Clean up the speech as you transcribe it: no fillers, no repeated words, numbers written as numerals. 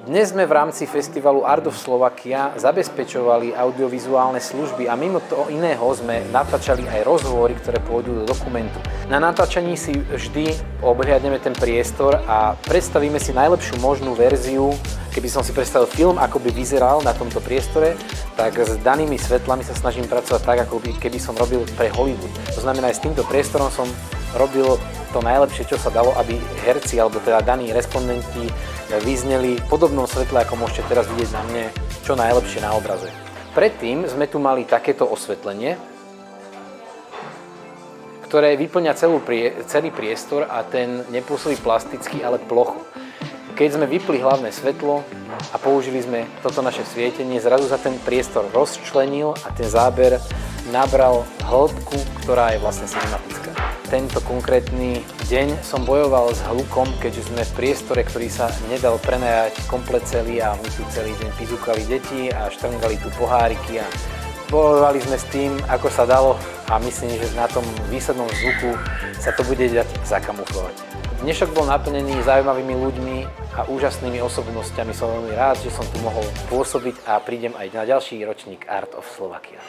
Dnes sme v rámci festivalu Art of Slovakia zabezpečovali audiovizuálne služby a mimo toho iného sme natáčali aj rozhovory, ktoré pôjdu do dokumentu. Na natáčaní si vždy obhliadneme ten priestor a predstavíme si najlepšiu možnú verziu. Keby som si predstavil film, ako by vyzeral na tomto priestore, tak s danými svetlami sa snažím pracovať tak, ako keby som robil pre Hollywood. To znamená, aj s týmto priestorom som robil to najlepšie, čo sa dalo, aby herci, alebo teda daní respondenti vyzneli v podobnom svetle, ako môžete teraz vidieť na mne, čo najlepšie na obraze. Predtým sme tu mali takéto osvetlenie, ktoré vyplňa celý priestor a ten nepôsobí plasticky, ale plocho. Keď sme vypli hlavné svetlo a použili sme toto naše svietenie, zrazu sa ten priestor rozčlenil a ten záber nabral hĺbku, ktorá je vlastne cinematická. Tento konkrétny deň som bojoval s hlukom, keďže sme v priestore, ktorý sa nedal prenajať komplet celý a my tu celý deň pizúkali deti a štrngali tu poháriky a bojovali sme s tým, ako sa dalo a myslím, že na tom výslednom zvuku sa to bude dať zakamuflovať. Dnešok bol naplnený zaujímavými ľuďmi a úžasnými osobnostiami. Som veľmi rád, že som tu mohol pôsobiť a prídem aj na ďalší ročník Art of Slovakia.